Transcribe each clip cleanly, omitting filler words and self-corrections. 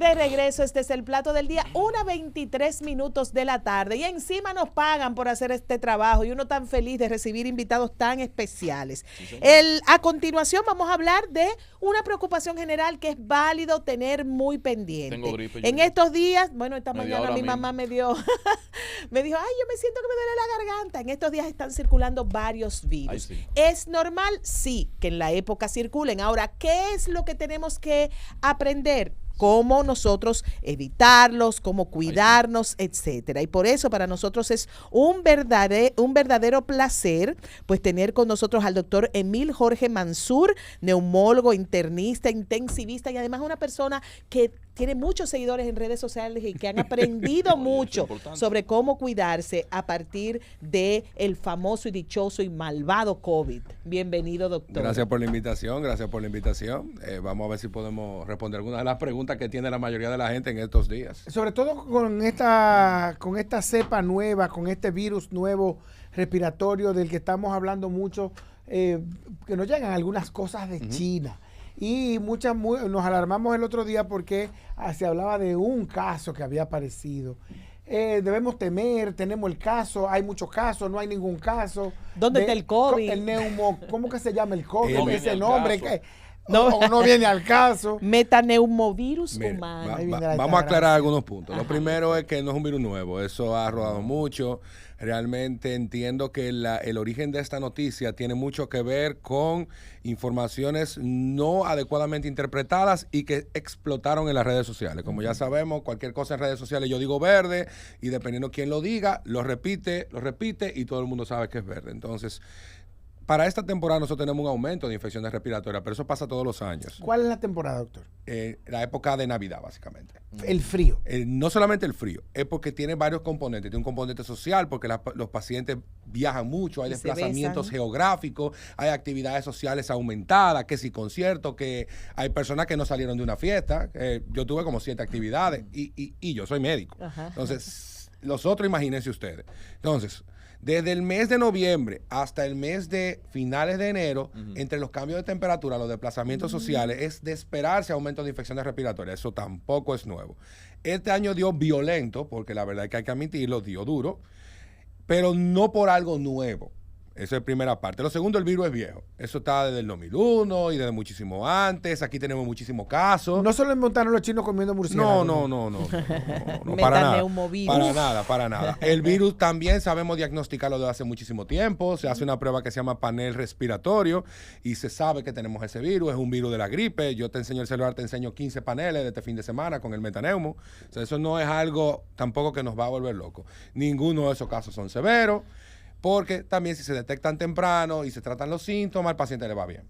De regreso, este es el plato del día, 1:23 de la tarde, y encima nos pagan por hacer este trabajo y uno tan feliz de recibir invitados tan especiales. Sí, a continuación vamos a hablar de una preocupación general que es válido tener muy pendiente. Tengo gripe. En estos días, bueno, esta mañana mi mamá me dijo, me dijo, ay, yo me siento que me duele la garganta. En estos días están circulando varios virus. Ay, sí. ¿Es normal? Sí, que en la época circulen. Ahora, ¿qué es lo que tenemos que aprender? Cómo nosotros evitarlos, cómo cuidarnos, etcétera. Y por eso para nosotros es un verdadero placer pues tener con nosotros al doctor Emil Jorge Mansur, neumólogo, internista, intensivista y además una persona que tiene muchos seguidores en redes sociales y que han aprendido mucho sobre cómo cuidarse a partir de el famoso y dichoso y malvado COVID. Bienvenido, doctor. Gracias por la invitación, vamos a ver si podemos responder algunas de las preguntas que tiene la mayoría de la gente en estos días. Sobre todo con esta cepa nueva, con este virus nuevo respiratorio del que estamos hablando mucho, que nos llegan algunas cosas de China. Y nos alarmamos el otro día porque se hablaba de un caso que había aparecido. Debemos temer, tenemos el caso, hay muchos casos, no hay ningún caso. ¿Dónde está el COVID? ¿Cómo que se llama el COVID? No ese nombre que no viene al caso. Metaneumovirus humano. Vamos a aclarar algunos puntos. Lo primero es que no es un virus nuevo, eso ha rodado mucho. Realmente entiendo que el origen de esta noticia tiene mucho que ver con informaciones no adecuadamente interpretadas y que explotaron en las redes sociales. Como ya sabemos, cualquier cosa en redes sociales yo digo verde y dependiendo quién lo diga, lo repite y todo el mundo sabe que es verde. Entonces, para esta temporada nosotros tenemos un aumento de infecciones respiratorias, pero eso pasa todos los años. ¿Cuál es la temporada, doctor? La época de Navidad, básicamente. El frío. No solamente el frío, es porque tiene varios componentes. Tiene un componente social, porque los pacientes viajan mucho, hay desplazamientos geográficos, hay actividades sociales aumentadas, que si conciertos, que hay personas que no salieron de una fiesta. Yo tuve como 7 actividades y yo soy médico. Ajá. Entonces, los otros imagínense ustedes. Entonces, desde el mes de noviembre hasta el mes de finales de enero, entre los cambios de temperatura, los desplazamientos sociales, es de esperarse aumento de infecciones respiratorias. Eso tampoco es nuevo. Este año dio violento, porque la verdad es que hay que admitirlo, dio duro, pero no por algo nuevo. Esa es la primera parte. Lo segundo, el virus es viejo. Eso está desde el 2001 y desde muchísimo antes. Aquí tenemos muchísimos casos. No solo inventaron los chinos comiendo murciélagos. No, para nada. El virus también sabemos diagnosticarlo desde hace muchísimo tiempo. Se hace una prueba que se llama panel respiratorio y se sabe que tenemos ese virus. Es un virus de la gripe. Yo te enseño el celular, te enseño 15 paneles de este fin de semana con el metaneumo. O sea, eso no es algo tampoco que nos va a volver locos. Ninguno de esos casos son severos. Porque también si se detectan temprano y se tratan los síntomas, al paciente le va bien.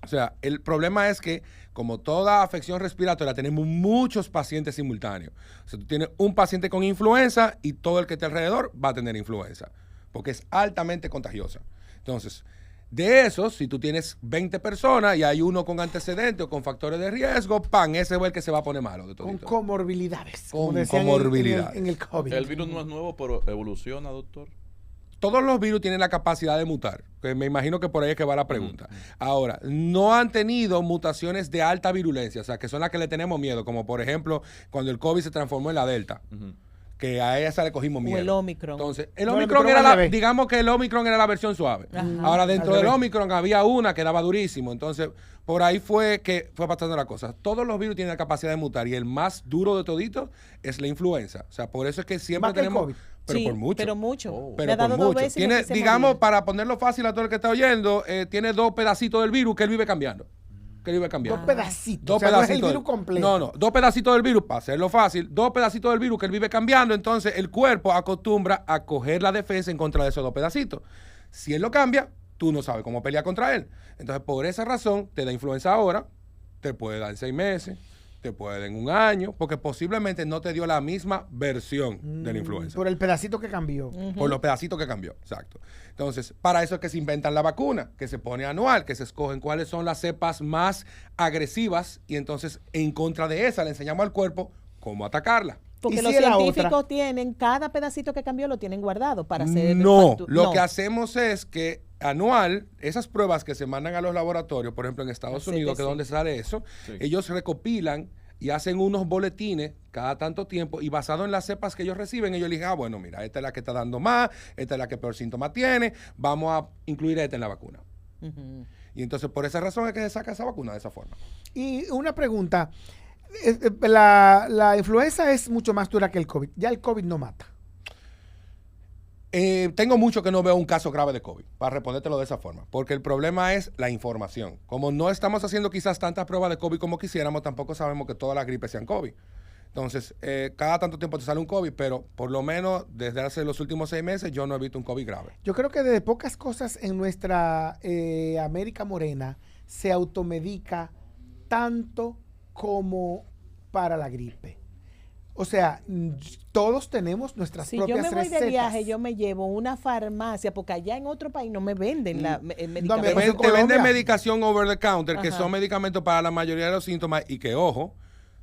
O sea, el problema es que, como toda afección respiratoria, tenemos muchos pacientes simultáneos. O sea, tú tienes un paciente con influenza y todo el que esté alrededor va a tener influenza, porque es altamente contagiosa. Entonces, de esos, si tú tienes 20 personas y hay uno con antecedentes o con factores de riesgo, ese es el que se va a poner malo de todo. Con comorbilidades. Con comorbilidades. En el COVID. El virus no es nuevo, pero evoluciona, doctor. Todos los virus tienen la capacidad de mutar, que me imagino que por ahí es que va la pregunta. Ahora, no han tenido mutaciones de alta virulencia, o sea, que son las que le tenemos miedo, como por ejemplo, cuando el COVID se transformó en la Delta, que a esa le cogimos miedo. O el Omicron. Entonces, el Omicron era digamos que el Omicron era la versión suave. Ahora, dentro del Omicron había una que daba durísimo, entonces, por ahí fue que fue pasando la cosa. Todos los virus tienen la capacidad de mutar y el más duro de todito es la influenza. O sea, por eso es que siempre tenemos... Pero sí, por mucho. Pero mucho. Pero por mucho. Tiene, digamos, para ponerlo fácil a todo el que está oyendo, tiene 2 pedacitos del virus que él vive cambiando. 2 pedacitos. Dos o sea, pedacitos. No es el virus completo. No. 2 pedacitos del virus, para hacerlo fácil, 2 pedacitos del virus que él vive cambiando. Entonces, el cuerpo acostumbra a coger la defensa en contra de esos 2 pedacitos. Si él lo cambia, tú no sabes cómo pelear contra él. Entonces, por esa razón, te da influenza ahora, te puede dar en 6 meses, te puede dar en 1 año, porque posiblemente no te dio la misma versión de la influenza. Por el pedacito que cambió. Por los pedacitos que cambió, exacto. Entonces, para eso es que se inventan la vacuna, que se pone anual, que se escogen cuáles son las cepas más agresivas y entonces en contra de esa le enseñamos al cuerpo cómo atacarla. Porque los científicos tienen, cada pedacito que cambió lo tienen guardado para hacer... Lo que hacemos es que anual, esas pruebas que se mandan a los laboratorios, por ejemplo en Estados Unidos, que es donde sale eso, ellos recopilan y hacen unos boletines cada tanto tiempo y basado en las cepas que ellos reciben, ellos dicen, bueno, mira, esta es la que está dando más, esta es la que peor síntoma tiene, vamos a incluir esta en la vacuna. Y entonces por esa razón es que se saca esa vacuna de esa forma. Y una pregunta, la influenza es mucho más dura que el COVID, ya el COVID no mata. Tengo mucho que no veo un caso grave de COVID, para respondértelo de esa forma, porque el problema es la información. Como no estamos haciendo quizás tantas pruebas de COVID como quisiéramos, tampoco sabemos que todas las gripes sean COVID. Entonces, cada tanto tiempo te sale un COVID, pero por lo menos desde hace los últimos 6 meses yo no he visto un COVID grave. Yo creo que de pocas cosas en nuestra América Morena se automedica tanto como para la gripe. O sea, todos tenemos nuestras si propias yo me voy recetas. de viaje, yo me llevo una farmacia, porque allá en otro país no me venden medicamentos. Te venden medicación over the counter, que son medicamentos para la mayoría de los síntomas y que, ojo,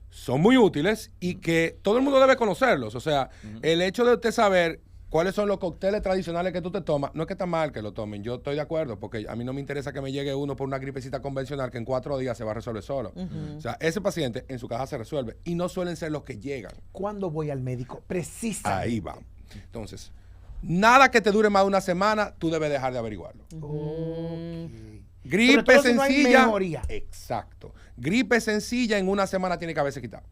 son muy útiles y que todo el mundo debe conocerlos. O sea, el hecho de usted saber cuáles son los cócteles tradicionales que tú te tomas, no es que está mal que lo tomen, yo estoy de acuerdo, porque a mí no me interesa que me llegue uno por una gripecita convencional que en 4 días se va a resolver solo. O sea, ese paciente en su casa se resuelve y no suelen ser los que llegan. ¿Cuándo voy al médico? Precisamente. Ahí va. Entonces, nada que te dure más de una semana, tú debes dejar de averiguarlo. Gripe Sobre todo si no hay sencilla. mejoría. Exacto. Gripe sencilla en una semana tiene que haberse quitado.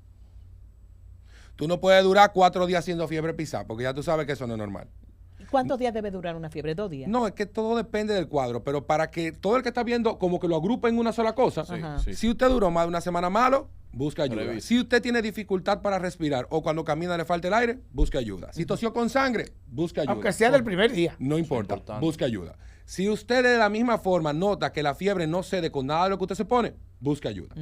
Tú no puedes durar 4 días haciendo fiebre pisada, porque ya tú sabes que eso no es normal. ¿Cuántos días debe durar una fiebre? 2 días. No, es que todo depende del cuadro, pero para que todo el que está viendo como que lo agrupe en una sola cosa, Sí. si usted duró más de una semana malo, busca ayuda. Revisa. Si usted tiene dificultad para respirar o cuando camina le falta el aire, busque ayuda. Si tosió con sangre, busque ayuda. Aunque sea del primer día. No importa, importante. busque ayuda. Si usted de la misma forma nota que la fiebre no cede con nada de lo que usted se pone, busque ayuda.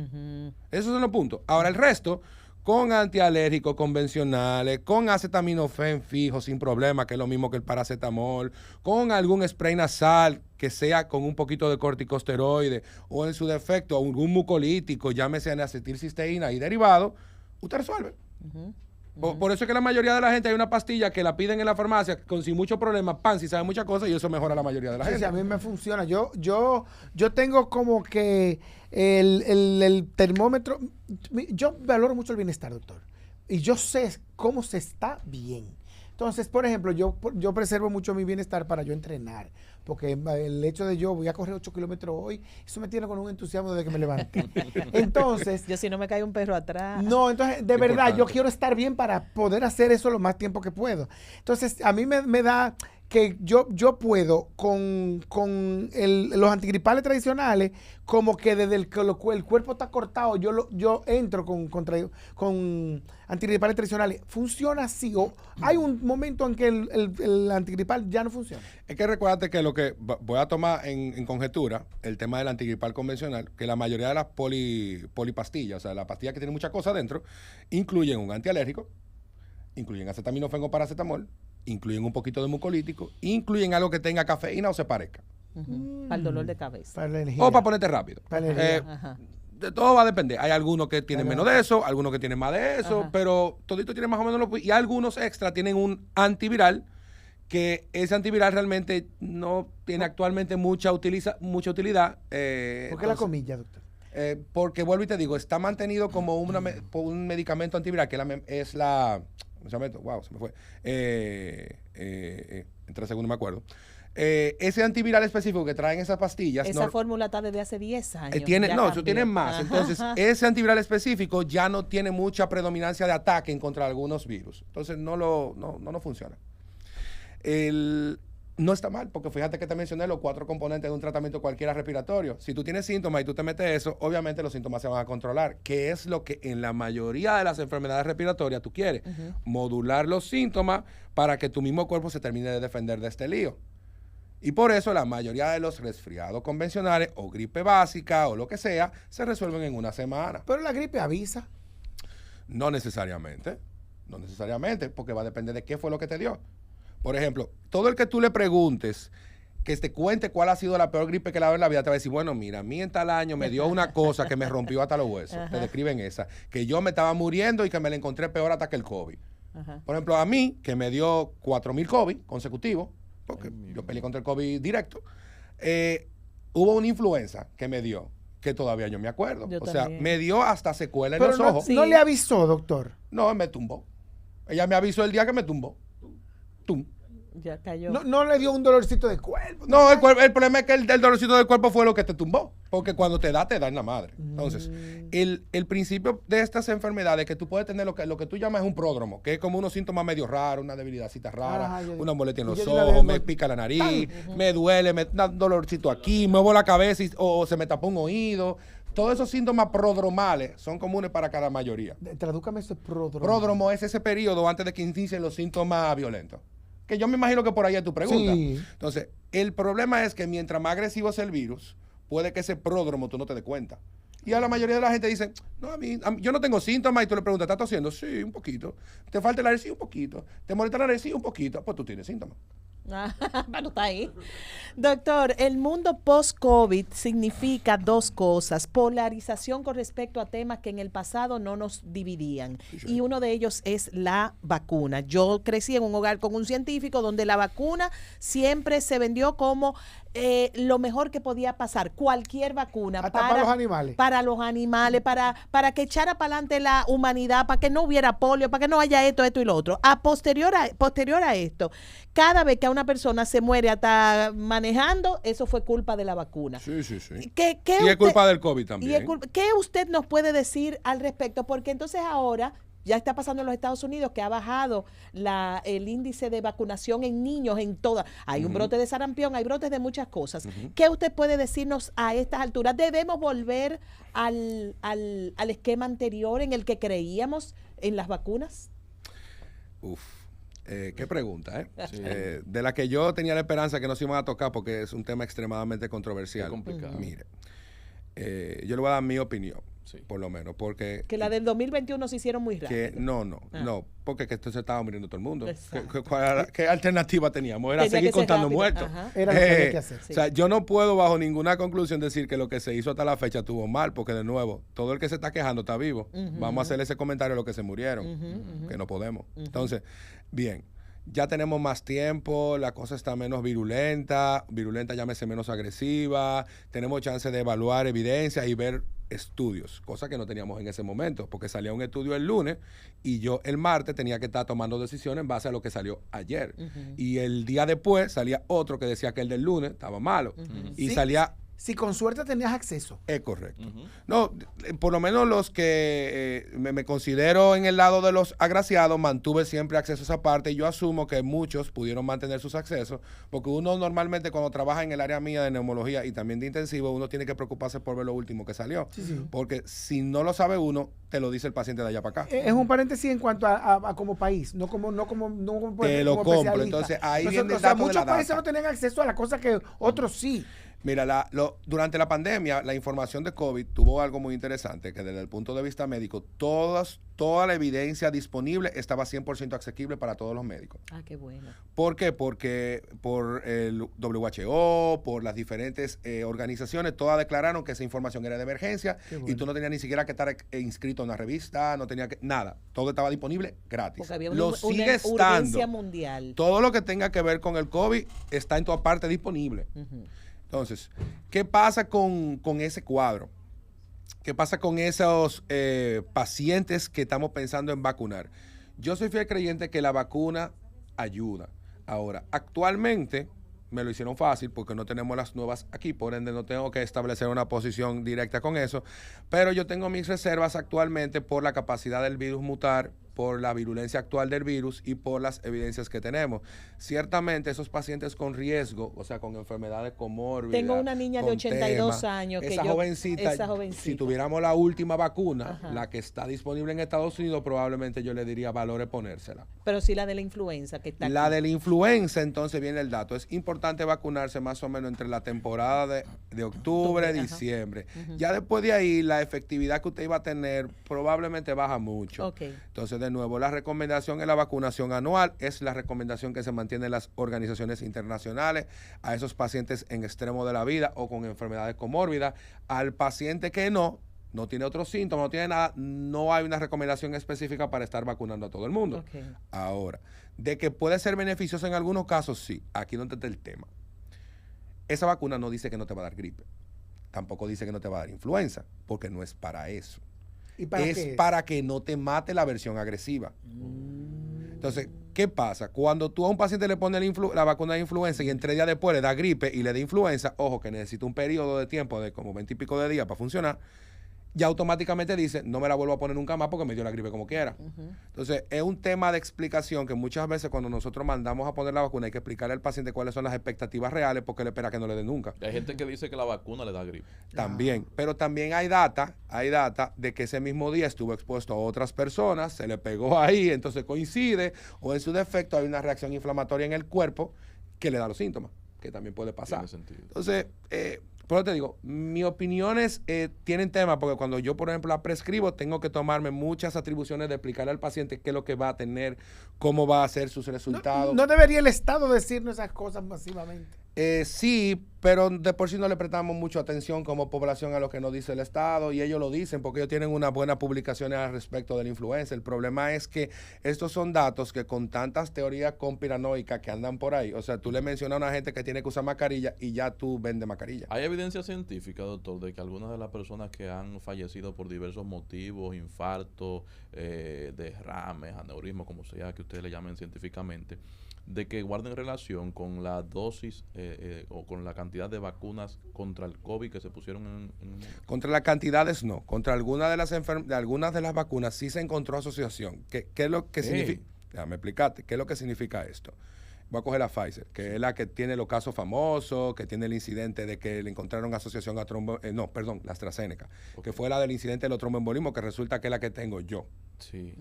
Esos son los puntos. Ahora el resto, con antialérgicos convencionales, con acetaminofén fijo sin problema, que es lo mismo que el paracetamol, con algún spray nasal que sea con un poquito de corticosteroide o en su defecto algún mucolítico, llámese acetilcisteína y derivado, usted resuelve. Por eso es que la mayoría de la gente hay una pastilla que la piden en la farmacia con sin mucho problema, pan, si sabe muchas cosas y eso mejora a la mayoría de la Sí, gente. sí, a mí me funciona. Yo tengo como que el termómetro. Yo valoro mucho el bienestar, doctor. Y yo sé cómo se está bien. Entonces, por ejemplo, yo preservo mucho mi bienestar para yo entrenar. Porque el hecho de yo voy a correr 8 kilómetros hoy, eso me tiene con un entusiasmo desde que me levanté. Entonces, Yo si no me cae un perro atrás. no, entonces, de verdad, yo quiero estar bien para poder hacer eso lo más tiempo que puedo. Entonces, a mí me da que yo puedo con los antigripales tradicionales, como que desde el cuerpo está cortado, yo entro con antigripales tradicionales. ¿Funciona así? ¿O hay un momento en que el antigripal ya no funciona? Es que recuérdate que lo que voy a tomar en conjetura, el tema del antigripal convencional, que la mayoría de las polipastillas, o sea, las pastillas que tienen muchas cosas dentro, incluyen un antialérgico, incluyen acetaminofén o paracetamol, incluyen un poquito de mucolítico, incluyen algo que tenga cafeína o se parezca. Para el dolor de cabeza. Para la energía. O para ponerte rápido. Para la energía. Ajá. De todo va a depender. Hay algunos que tienen menos de eso, algunos que tienen más de eso, Ajá. pero todito tienen más o menos y algunos extra tienen un antiviral, que ese antiviral realmente no tiene actualmente mucha utilidad. ¿Por qué la Entonces, comilla, doctor? porque vuelvo y te digo, está mantenido como un medicamento antiviral, que es la ¿cómo se llama esto? Wow, se me fue. En 3 segundos me acuerdo. Ese antiviral específico que traen esas pastillas. Esa fórmula está desde hace 10 años. No, ya eso cambió. tiene más. Ajá. Entonces, ese antiviral específico ya no tiene mucha predominancia de ataque en contra de algunos virus. Entonces, no funciona. No está mal, porque fíjate que te mencioné los 4 componentes de un tratamiento cualquiera respiratorio. Si tú tienes síntomas y tú te metes eso, obviamente los síntomas se van a controlar, que es lo que en la mayoría de las enfermedades respiratorias tú quieres. Modular los síntomas para que tu mismo cuerpo se termine de defender de este lío. Y por eso la mayoría de los resfriados convencionales o gripe básica o lo que sea, se resuelven en una semana. Pero la gripe avisa. No necesariamente, porque va a depender de qué fue lo que te dio. Por ejemplo, todo el que tú le preguntes, que te cuente cuál ha sido la peor gripe que le ha dado en la vida, te va a decir, bueno, mira, a mí en tal año me dio una cosa que me rompió hasta los huesos. Te describen esa. Que yo me estaba muriendo y que me la encontré peor hasta que el COVID. Ajá. Por ejemplo, a mí, que me dio 4,000 COVID consecutivos, porque yo peleé contra el COVID directo, hubo una influenza que me dio, que todavía yo me acuerdo. Yo o sea, también. me dio hasta secuela en Pero los no, ojos. Sí. no le avisó, doctor. No, me tumbó. Ella me avisó el día que me tumbó. Tum. Ya cayó. No le dio un dolorcito de cuerpo. No, el problema es que el dolorcito del cuerpo fue lo que te tumbó. Porque cuando te da en la madre. Entonces, el principio de estas enfermedades es que tú puedes tener lo que tú llamas un pródromo, que es como unos síntomas medio raros, una debilidadcita rara, Ajá, una molestia en yo los de una ojos, vez me me- pica la nariz, me duele, me da un dolorcito aquí, muevo la cabeza o se me tapó un oído. Todos esos síntomas prodromales son comunes para cada mayoría. Tradúcame eso, pródromo. Pródromo es ese periodo antes de que inicien los síntomas violentos. Que yo me imagino que por ahí es tu pregunta. Sí. Entonces, el problema es que mientras más agresivo es el virus, puede que ese pródromo tú no te des cuenta. Y a la mayoría de la gente dice, no, a mí, yo no tengo síntomas, y tú le preguntas, ¿estás tosiendo? Sí, un poquito. ¿Te falta el aire? Sí, un poquito. ¿Te molesta el aire? Sí, un poquito. Pues tú tienes síntomas. Bueno, está ahí. Doctor, el mundo post-COVID significa dos cosas. Polarización con respecto a temas que en el pasado no nos dividían. Y uno de ellos es la vacuna. Yo crecí en un hogar con un científico donde la vacuna siempre se vendió como lo mejor que podía pasar. Cualquier vacuna. Hasta para los animales. Para los animales, para que echara para adelante la humanidad, para que no hubiera polio, para que no haya esto y lo otro. Posterior a esto, cada vez que a una persona se muere hasta manejando, eso fue culpa de la vacuna. Sí, sí, sí. ¿Qué Y es usted- culpa del COVID y también. es ¿Qué usted nos puede decir al respecto? Porque entonces ahora ya está pasando en los Estados Unidos que ha bajado el índice de vacunación en niños en todas. Hay un brote de sarampión, hay brotes de muchas cosas. ¿Qué usted puede decirnos a estas alturas? ¿Debemos volver al esquema anterior en el que creíamos en las vacunas? Uf. Qué pregunta, ¿eh? De la que yo tenía la esperanza que no se iban a tocar porque es un tema extremadamente controversial. Es complicado. Mire, yo le voy a dar mi opinión, Sí. por lo menos, porque... Que la del 2021 se hicieron muy rápido. No, porque que esto se estaba muriendo todo el mundo. Exacto. ¿Qué alternativa teníamos? Era Tenía seguir que ser contando rápido. muertos. Ajá. Era lo que había que hacer. Sí. O sea, yo no puedo bajo ninguna conclusión decir que lo que se hizo hasta la fecha estuvo mal, porque de nuevo, todo el que se está quejando está vivo. Vamos a hacerle ese comentario a los que se murieron, que no podemos. Entonces, bien, ya tenemos más tiempo, la cosa está menos virulenta llámese menos agresiva, tenemos chance de evaluar evidencias y ver estudios, cosa que no teníamos en ese momento, porque salía un estudio el lunes y yo el martes tenía que estar tomando decisiones en base a lo que salió ayer. Y el día después salía otro que decía que el del lunes estaba malo. Y Sí. salía... Si con suerte tenías acceso. Es correcto. No, por lo menos los que me considero en el lado de los agraciados, mantuve siempre acceso a esa parte y yo asumo que muchos pudieron mantener sus accesos, porque uno normalmente cuando trabaja en el área mía de neumología y también de intensivo, uno tiene que preocuparse por ver lo último que salió. Porque si no lo sabe uno, te lo dice el paciente de allá para acá. Es un paréntesis en cuanto a como país, no como Te lo como compro. especialista. Entonces, ahí viene el o sea, dato de muchos la países data. no tenían acceso a las cosas que otros sí. Mira, durante la pandemia, la información de COVID tuvo algo muy interesante, que desde el punto de vista médico, toda la evidencia disponible estaba 100% asequible para todos los médicos. Ah, qué bueno. ¿Por qué? Porque por el WHO, por las diferentes organizaciones, todas declararon que esa información era de emergencia y tú no tenías ni siquiera que estar inscrito en una revista, no tenía que... Nada, todo estaba disponible gratis. Porque había Lo una sigue urgencia estando. mundial. Todo lo que tenga que ver con el COVID está en toda parte disponible. Entonces, ¿qué pasa con ese cuadro? ¿Qué pasa con esos pacientes que estamos pensando en vacunar? Yo soy fiel creyente que la vacuna ayuda. Ahora, actualmente me lo hicieron fácil porque no tenemos las nuevas aquí, por ende no tengo que establecer una posición directa con eso, pero yo tengo mis reservas actualmente por la capacidad del virus mutar, por la virulencia actual del virus y por las evidencias que tenemos. Ciertamente esos pacientes con riesgo, o sea, con enfermedades comórbidas. Tengo una niña de con 82 años que esa yo- jovencita, esa jovencita. si tuviéramos la última vacuna, Ajá. la que está disponible en Estados Unidos, probablemente yo le diría valore ponérsela. Pero sí la de la influenza que está La aquí. de la influenza, entonces viene el dato. Es importante vacunarse más o menos entre la temporada de octubre, Octubre, ajá. diciembre. Ya después de ahí, la efectividad que usted iba a tener probablemente baja mucho. Ok. Entonces, de nuevo, la recomendación es la vacunación anual. Es la recomendación que se mantiene en las organizaciones internacionales a esos pacientes en extremo de la vida o con enfermedades comórbidas. Al paciente que no tiene otros síntomas, no tiene nada, no hay una recomendación específica para estar vacunando a todo el mundo. Ok. Ahora, de que puede ser beneficioso en algunos casos, sí. Aquí donde está el tema. Esa vacuna no dice que no te va a dar gripe. tampoco dice que no te va a dar influenza, porque no es para eso. ¿Y para es qué es? para que no te mate la versión agresiva. Entonces, ¿qué pasa? Cuando tú a un paciente le pones la vacuna de influenza y en 3 días después le da gripe y le da influenza, ojo, que necesita un periodo de tiempo de como 20 y pico de días para funcionar, ya automáticamente dice, no me la vuelvo a poner nunca más porque me dio la gripe como quiera. Entonces, es un tema de explicación que muchas veces cuando nosotros mandamos a poner la vacuna hay que explicarle al paciente cuáles son las expectativas reales porque él espera que no le den nunca. Hay gente que dice que la vacuna le da gripe. También, pero también hay data de que ese mismo día estuvo expuesto a otras personas, se le pegó ahí, entonces coincide, o en su defecto hay una reacción inflamatoria en el cuerpo que le da los síntomas, que también puede pasar. Tiene sentido. Entonces, por eso te digo, mis opiniones tienen tema, porque cuando yo, por ejemplo, la prescribo, tengo que tomarme muchas atribuciones de explicarle al paciente qué es lo que va a tener, cómo va a ser sus resultados. No debería el Estado decirnos esas cosas masivamente. Sí, pero de por sí no le prestamos mucha atención como población a lo que nos dice el Estado y ellos lo dicen porque ellos tienen unas buenas publicaciones al respecto de la influenza. El problema es que estos son datos que con tantas teorías conspiranoicas que andan por ahí, o sea, tú le mencionas a una gente que tiene que usar mascarilla y ya tú vendes mascarilla. ¿Hay evidencia científica, doctor, de que algunas de las personas que han fallecido por diversos motivos, infartos, derrames, aneurismos, como sea que ustedes le llamen científicamente, de que guarden relación con la dosis o con la cantidad de vacunas contra el COVID que se pusieron en... Contra las cantidades no, contra algunas de las vacunas sí se encontró asociación. ¿Qué es lo que significa? Déjame explicarte, ¿qué es lo que significa esto? Voy a coger la Pfizer, que es la que tiene los casos famosos, que tiene el incidente de que le encontraron asociación a la AstraZeneca, que fue la del incidente de los tromboembolismos, que resulta que es la que tengo yo. Sí.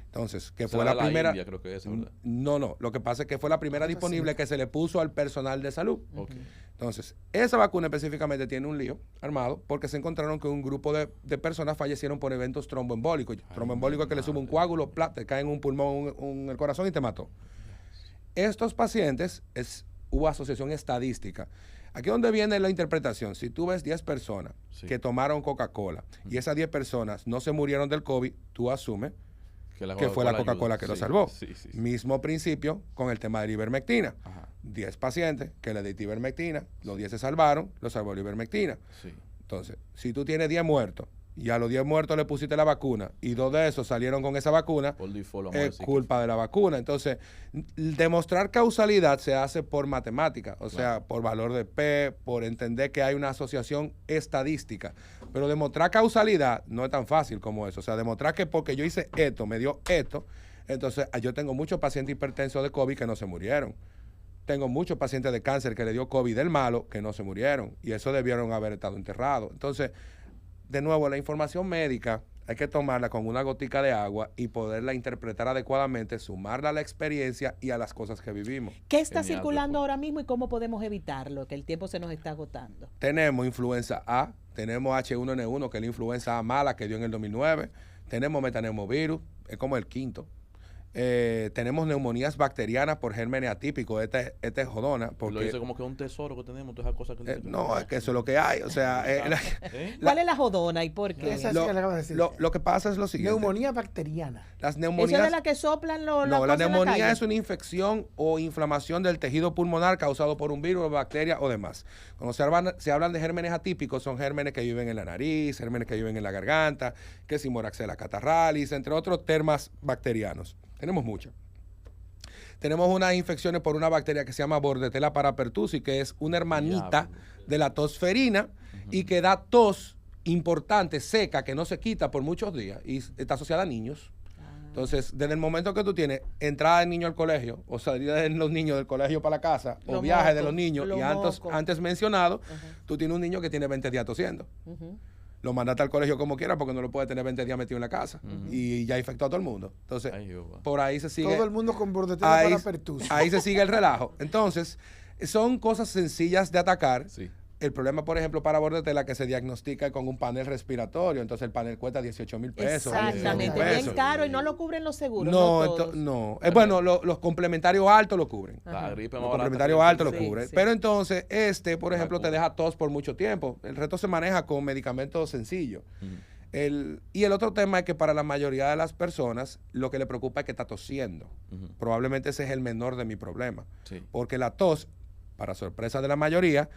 Entonces, que Esa fue era la primera. India, creo que es, ¿verdad? No, lo que pasa es que fue la primera disponible que se le puso al personal de salud. Okay. Entonces, esa vacuna específicamente tiene un lío armado porque se encontraron que un grupo de personas fallecieron por eventos tromboembólicos. Tromboembólico es que le sube un coágulo, te cae en un pulmón, en el corazón y te mató. Estos pacientes, hubo asociación estadística. Aquí es donde viene la interpretación. Si tú ves 10 personas que tomaron Coca-Cola y esas 10 personas no se murieron del COVID, tú asumes que fue la Coca-Cola que lo salvó. Sí. Mismo principio con el tema de la ivermectina. 10 pacientes que le di ivermectina, los 10 se salvaron, lo salvó la ivermectina. Sí. Entonces, si tú tienes 10 muertos y a los 10 muertos le pusiste la vacuna y 2 de esos salieron con esa vacuna, Por default, es culpa de la vacuna. Entonces, demostrar causalidad se hace por matemática, o sea, por valor de P, por entender que hay una asociación estadística. Pero demostrar causalidad no es tan fácil como eso. O sea, demostrar que porque yo hice esto, me dio esto, entonces yo tengo muchos pacientes hipertensos de COVID que no se murieron. Tengo muchos pacientes de cáncer que le dio COVID del malo que no se murieron. Y eso debieron haber estado enterrados. Entonces, de nuevo, la información médica hay que tomarla con una gotica de agua y poderla interpretar adecuadamente, sumarla a la experiencia y a las cosas que vivimos. ¿Qué está Genial, circulando doctor. ahora mismo y cómo podemos evitarlo? Que el tiempo se nos está agotando. Tenemos influenza A, tenemos H1N1, que es la influenza A mala que dio en el 2009, tenemos metaneumovirus, es como el quinto. Tenemos neumonías bacterianas por gérmenes atípicos, esta es jodona. Porque, lo dice como que es un tesoro que tenemos, todas esas cosas que no, es que eso es lo que hay. O sea, ¿Cuál es la jodona y por qué? Esa sí que le acabo de decir. lo que pasa es lo siguiente. Neumonía bacteriana. Las ¿Eso neumonías, es de la que soplan los no, la cosas en neumonía calle? es una infección o inflamación del tejido pulmonar causado por un virus, bacteria o demás. Cuando se hablan de gérmenes atípicos, son gérmenes que viven en la nariz, gérmenes que viven en la garganta, que si Moraxella catarrhalis, entre otros termas bacterianos. Tenemos muchas. Tenemos unas infecciones por una bacteria que se llama Bordetella parapertussis, que es una hermanita de la tosferina y que da tos importante, seca, que no se quita por muchos días y está asociada a niños. Entonces, desde el momento que tú tienes entrada del niño al colegio o salida de los niños del colegio para la casa o viaje de los niños y antes mencionado, tú tienes un niño que tiene 20 días tosiendo. Lo mandaste al colegio como quiera porque no lo puede tener 20 días metido en la casa y ya infectó a todo el mundo. Entonces, por ahí se sigue. Todo el mundo con Bordetella parapertussis. Ahí se sigue el relajo. Entonces, son cosas sencillas de atacar. Sí. El problema, por ejemplo, para Bordetella que se diagnostica con un panel respiratorio. Entonces, el panel cuesta 18,000 pesos. Exactamente, bien caro y no lo cubren los seguros. No. Bueno, los complementarios altos lo cubren. La gripe más Los barata complementarios que- altos lo Sí, cubren. sí. Pero entonces, por ejemplo, te deja tos por mucho tiempo. El resto se maneja con medicamentos sencillos. Y el otro tema es que para la mayoría de las personas lo que le preocupa es que está tosiendo. Probablemente ese es el menor de mi problema. Sí. Porque la tos, para sorpresa de la mayoría,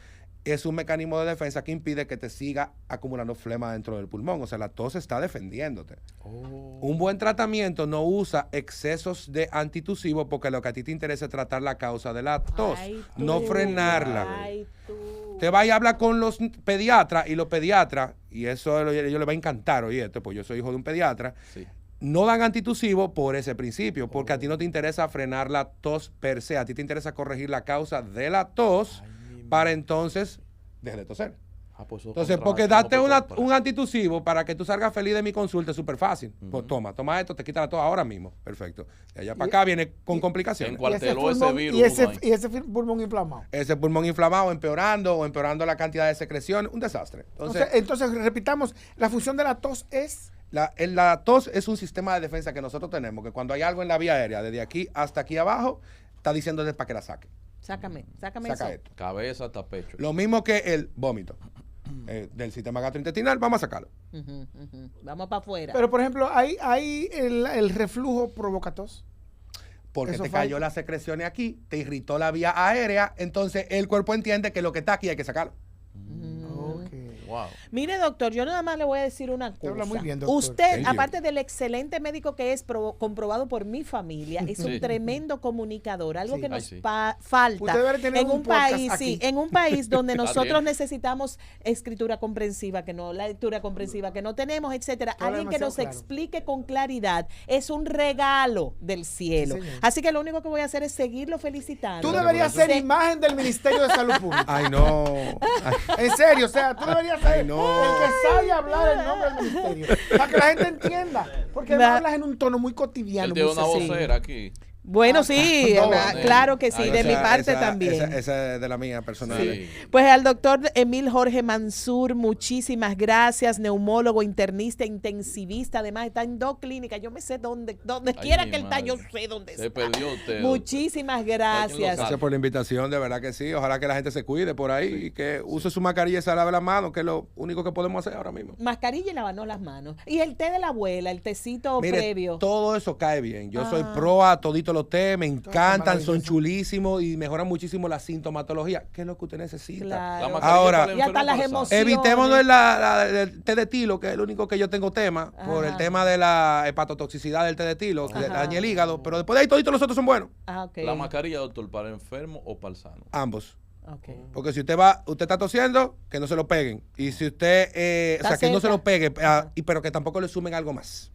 es un mecanismo de defensa que impide que te siga acumulando flema dentro del pulmón. O sea, la tos está defendiéndote. Un buen tratamiento no usa excesos de antitusivos porque lo que a ti te interesa es tratar la causa de la tos, no frenarla. Te vas a hablar con los pediatras y los pediatras, y eso a ellos les va a encantar, oye, pues yo soy hijo de un pediatra, no dan antitusivos por ese principio, porque a ti no te interesa frenar la tos per se, a ti te interesa corregir la causa de la tos para entonces dejar de toser. Pues entonces, porque darte un antitusivo para que tú salgas feliz de mi consulta es súper fácil. Pues toma esto, te quita la tos ahora mismo. Perfecto. De allá para acá viene con complicaciones. Encuarteló ese virus. Y ese pulmón inflamado. Ese pulmón inflamado empeorando la cantidad de secreción, un desastre. Entonces, repitamos, la función de la tos es... La tos es un sistema de defensa que nosotros tenemos, que cuando hay algo en la vía aérea, desde aquí hasta aquí abajo, está diciéndole para que la saque. Sácame Saca eso. esto. Cabeza hasta pecho. Lo mismo que el vómito del sistema gastrointestinal, vamos a sacarlo. Vamos para afuera. Pero, por ejemplo, ¿hay el reflujo provoca tos? Porque te cayó las secreciones aquí, te irritó la vía aérea, entonces el cuerpo entiende que lo que está aquí hay que sacarlo. Wow. Mire, doctor, yo nada más le voy a decir una cosa. Habla muy bien, doctor. Usted, aparte del excelente médico que es comprobado por mi familia, es un tremendo comunicador, algo que nos falta en un país, en un país donde nosotros necesitamos escritura comprensiva, que no, la lectura comprensiva que no tenemos, etcétera. Alguien que nos explique con claridad es un regalo del cielo. Así que lo único que voy a hacer es seguirlo felicitando. Tú deberías ser imagen del Ministerio de Salud Pública. Ay, no. En serio, o sea, tú deberías ser el que sabe hablar el nombre del ministerio. Para que la gente entienda. Porque hablas en un tono muy cotidiano. Él tiene una vocera aquí. Bueno, sí, claro que sí, de mi parte también. Esa es de la mía personal. Sí. Pues al doctor Emil Jorge Mansur, muchísimas gracias, neumólogo, internista, intensivista, además está en 2 clínicas, yo me sé donde quiera que él está, yo sé dónde está. Se perdió usted. Muchísimas gracias. Gracias por la invitación, de verdad que sí, ojalá que la gente se cuide por ahí y que use su mascarilla y se lave las manos, que es lo único que podemos hacer ahora mismo. Mascarilla y lavarnos las manos. Y el té de la abuela, el tecito previo. Todo eso cae bien, yo soy pro a todito los té, me encantan, son chulísimos y mejoran muchísimo la sintomatología, que es lo que usted necesita. Claro. Ahora, y hasta las emociones. Evitémonos el té de tilo, que es el único que yo tengo tema, por el tema de la hepatotoxicidad del té de tilo, que daña el hígado, pero después de ahí todos los otros son buenos. La mascarilla, doctor, ¿para enfermo o para el sano? Ambos. Porque si usted está tosiendo, que no se lo peguen. Y si usted, que no se lo pegue, pero que tampoco le sumen algo más.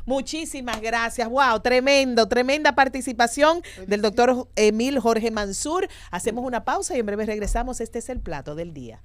Muchísimas gracias. Wow, tremenda participación del doctor Emil Jorge Mansur. Hacemos una pausa y en breve regresamos. Este es el plato del día.